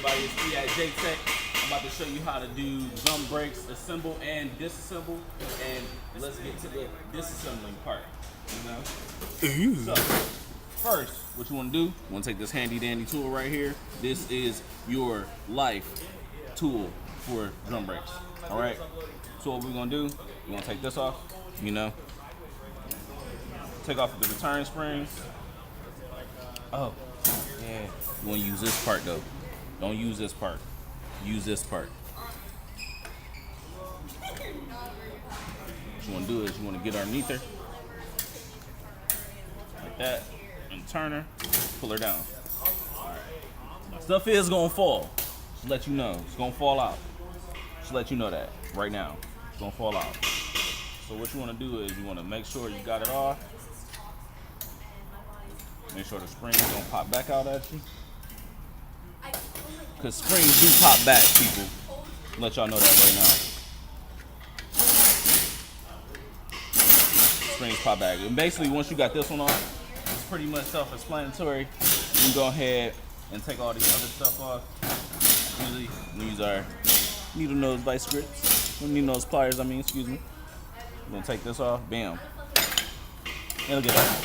everybody, it's me at J-Tech. I'm about to show you how to do drum brakes, assemble and disassemble. And let's get to the disassembling part, you know? So, first, what you want to do, you want to take this handy dandy tool right here. This is your life tool for drum brakes, all right? So what we're going to do, you want to take this off, you know? Take off the return springs. Oh, yeah. You want to use this part though. Don't use this part. Use this part. What you want to do is you want to get underneath her. Like that. And turn her. Pull her down. Alright. Stuff is going to fall. Just let you know. It's going to fall out. Just let you know that right now. It's going to fall out. So what you want to do is you want to make sure you got it off. Make sure the springs don't pop back out at you. Because springs do pop back, people. Let y'all know that right now. Springs pop back. And basically, once you got this one off, it's pretty much self-explanatory. You can go ahead and take all these other stuff off. Usually, we use our needle nose vice grips. Needle nose pliers, excuse me. We're going to take this off. Bam. And look at that.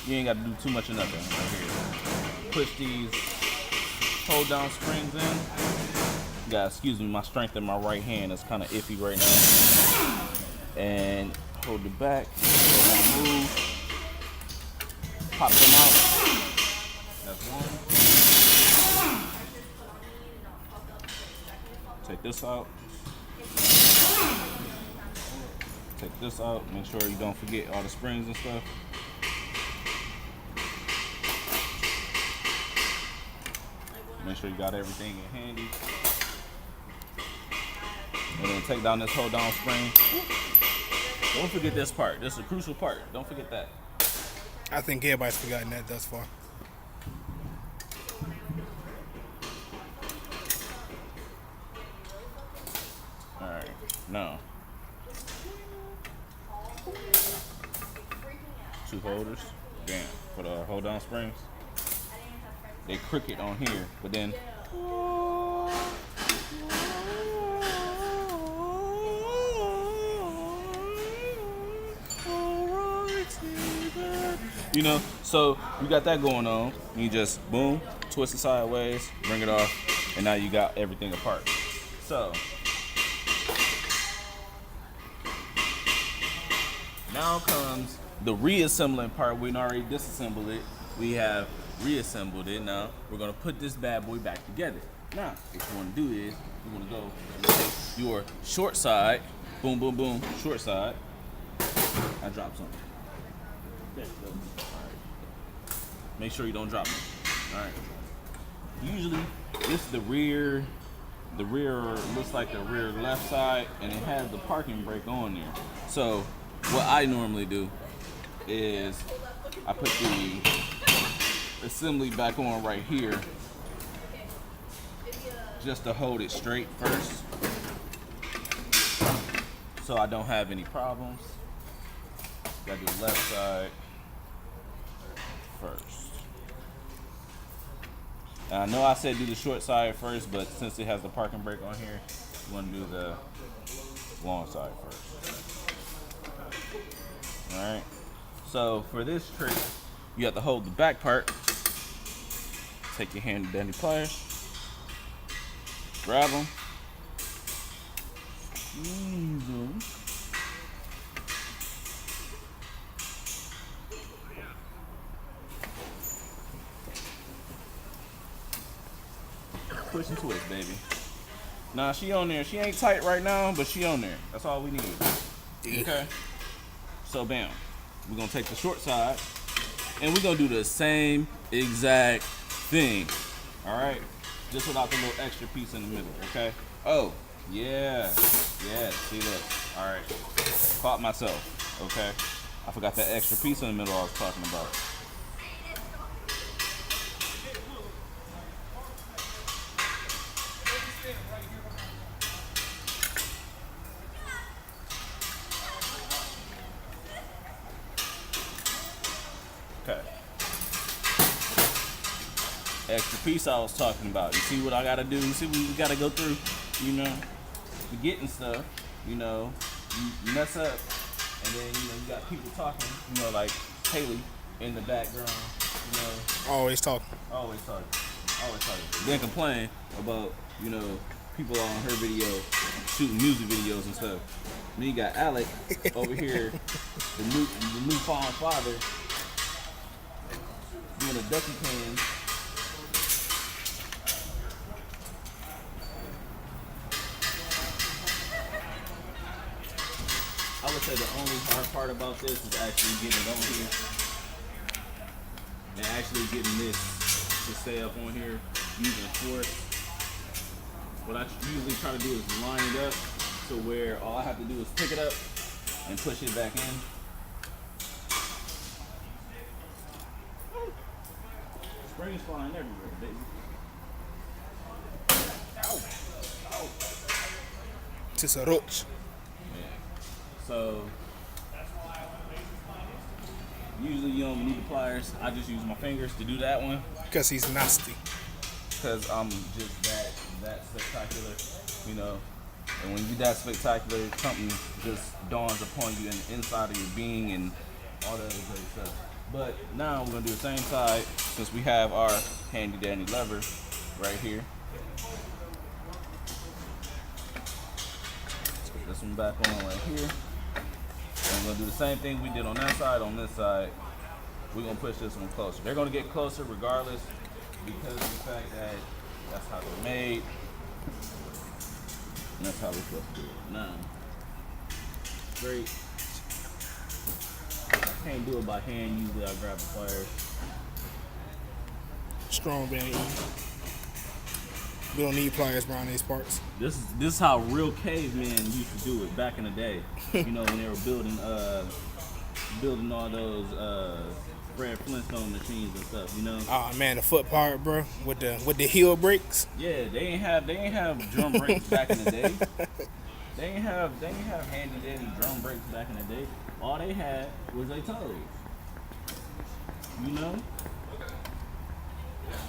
You ain't got to do too much of nothing right here. Push these hold down springs in. Guys, excuse me, my strength in my right hand is kind of iffy right now. And hold it back. So move. Pop them out. That's one. Take this out. Take this out. Make sure you don't forget all the springs and stuff. Make sure you got everything in handy. And then take down this hold down spring. Don't forget this part. This is a crucial part. Don't forget that. I think everybody's forgotten that thus far. Alright, now. 2 holders. Damn. For the hold down springs. They cricket on here, but then you know, so you got that going on. You just boom, twist it sideways, bring it off, and now you got everything apart. So now comes the reassembling part. We already disassembled it. We have reassembled it. Now we're gonna put this bad boy back together. Now, what you wanna do is you wanna go and take your short side, boom, boom, boom, short side. I dropped something. There you go. All right. Make sure you don't drop it. All right. Usually, this is the rear. The rear looks like the rear left side, and it has the parking brake on there. So, what I normally do is I put the assembly back on right here just to hold it straight first so I don't have any problems. Gotta do the left side first. And I know I said do the short side first, but since it has the parking brake on here, you want to do the long side first. Alright, so for this trick you have to hold the back part. Take your handy dandy pliers, grab them, squeeze them, push and twist, baby. Nah, she on there. She ain't tight right now, but she on there. That's all we need. Okay? So, bam. We're going to take the short side, and we're going to do the same exact thing. Alright? Just without the little extra piece in the middle, okay? Oh, yeah. Yeah, see this. Alright. Caught myself, okay? I forgot that extra piece in the middle I was talking about. Okay. extra piece I was talking about. You see what I gotta do? You see what we gotta go through? You know, forgetting stuff. You know, you mess up, and then you got people talking. You know, like Haley in the background. You know, Always talking. always talking, always talking. Then complain about people on her video shooting music videos and stuff. Then you got Alec over here, the newfound father, doing a ducky can. I would say the only hard part about this is actually getting it on here and actually getting this to stay up on here using force. What I usually try to do is line it up to where all I have to do is pick it up and push it back in. Springs flying everywhere, baby. Ow. Ow. Just a roach. So usually you don't need the pliers. I just use my fingers to do that one Because he's nasty. because I'm just that spectacular, you know. And when you're that spectacular, something just dawns upon you in the inside of your being and all that other great stuff. But now we're gonna do the same side since we have our handy dandy lever right here. Put this one back on right here. And we're gonna do the same thing we did on that side. On this side, we're gonna push this one closer. They're gonna get closer regardless because of the fact that that's how they're made. And that's how we're supposed to do it. Now, straight. I can't do it by hand. Usually I grab the pliers. Strong man. We don't need pliers around these parts. This is how real cavemen used to do it back in the day. You know, when they were building all those Fred Flintstone machines and stuff. You know. Oh man, the foot part, bro, with the heel brakes. Yeah, they ain't have drum brakes back in the day. They ain't have handy dandy drum brakes back in the day. All they had was their toes. You know?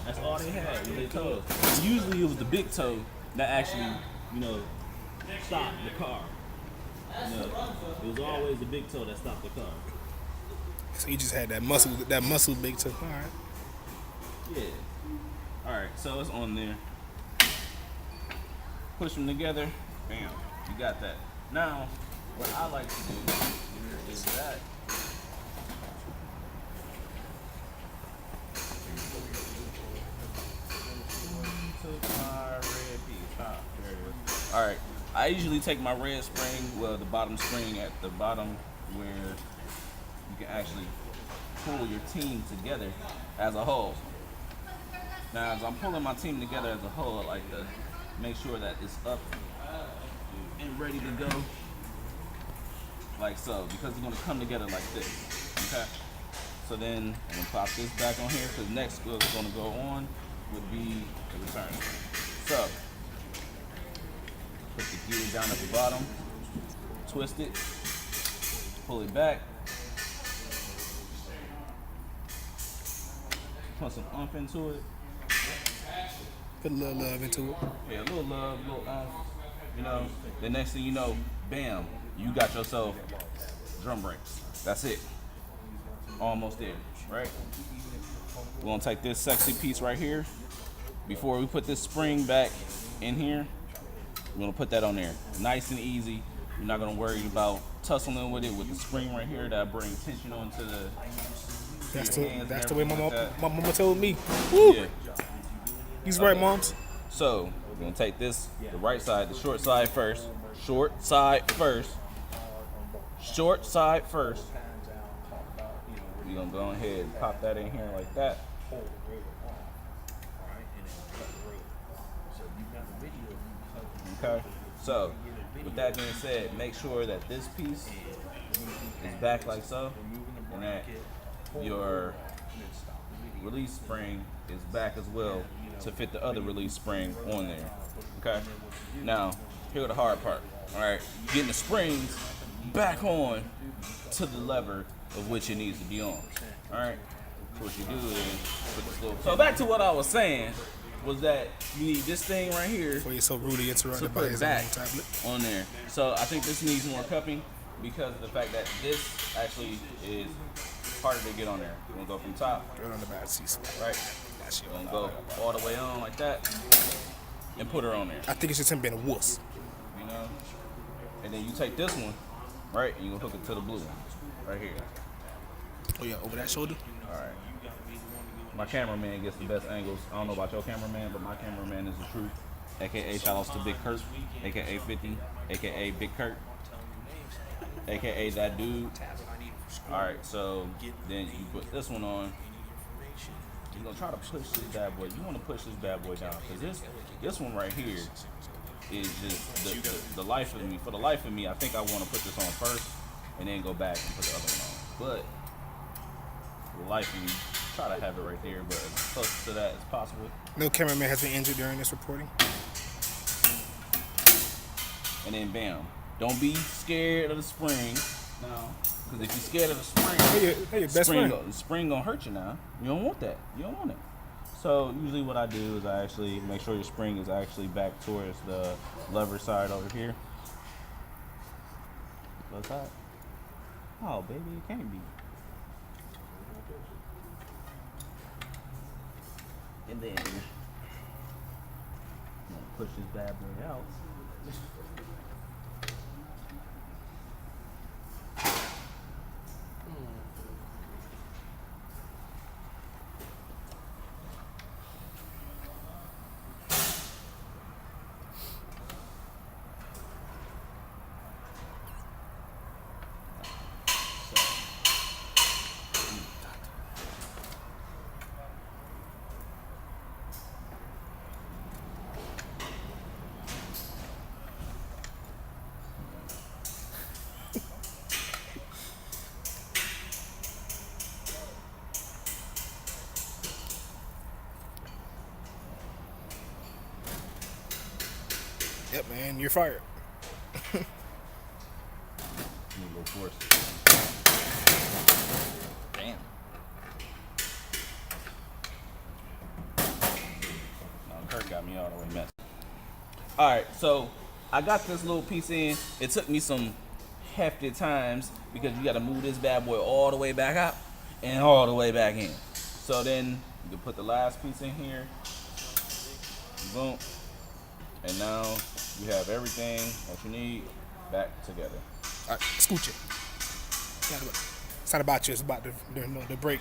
That's all they had was their toes. And usually it was the big toe that actually, stopped the car. It was always the big toe that stopped the car. So you just had that muscle big toe. All right. Yeah. All right, so it's on there. Push them together. Bam. You got that. Now, what I like to do is that. Took my red piece. There it is. All right. I usually take my red spring, the bottom spring at the bottom where you can actually pull your team together as a whole. Now, as I'm pulling my team together as a whole, I like to make sure that it's up and ready to go, like so, because it's going to come together like this. Okay. So then I'm going to pop this back on here because next what's going to go on would be the return. So put the gear down at the bottom, twist it, pull it back, put some oomph into it. Put a little love into it. Yeah, a little love, a little oomph. The next thing you know, bam, you got yourself drum brakes. That's it. Almost there, right? We're gonna take this sexy piece right here. Before we put this spring back in here, we're gonna put that on there. Nice and easy. You're not gonna worry about tussling with it with the spring right here that brings tension onto the That's hands and the way my everything mama told me. Woo! Yeah. He's right, moms. So we're gonna take this, the right side, the short side first. Short side first. Short side first. We're gonna go ahead and pop that in here like that. Okay. So with that being said, make sure that this piece is back like so, and that your release spring is back as well to fit the other release spring on there. Okay. Now, here's the hard part. All right, getting the springs back on to the lever of which it needs to be on. All right. what you do is put this little. So back to what I was saying was that you need this thing right here Before you're so rudely to interrupted by put his back own tablet. on there. So I think this needs more cupping because of the fact that this actually is harder to get on there. You're gonna go from top, Throw it on the bad seat. right? You're gonna go all the way on like that and put her on there. I think it's just him being a wuss. You know? And then you take this one, right, and you're gonna hook it to the blue one. Right here. Oh yeah, over that shoulder. Alright. My cameraman gets the best angles. I don't know about your cameraman, but my cameraman is the truth. AKA shout outs to Big Kurt, AKA 50, AKA Big Kurt, AKA that dude. Alright, so then you put this one on. You're gonna try to push this bad boy. You wanna push this bad boy down. Because this one right here is just the life of me. For the life of me, I think I wanna put this on first and then go back and put the other one on. But for the life of me, try to have it right there, but as close to that as possible. No cameraman has been injured during this reporting. And then bam. Don't be scared of the spring now. Because if you're scared of the spring, Hey, your best friend. the spring gonna hurt you now. You don't want that. You don't want it. So usually what I do is I actually make sure your spring is actually back towards the lever side over here. What's that? Oh baby, it can't be. And then I'm gonna push this bad boy out. Yep, man, you're fired. Need a little force. Damn. No, Kurt got me all the way messed. Alright, so I got this little piece in. It took me some hefty times because you gotta move this bad boy all the way back out and all the way back in. So then you can put the last piece in here. Boom. And now you have everything that you need back together. All right, scooch it. It's not about you. It's about the brake.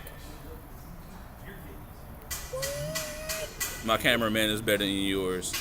My cameraman is better than yours.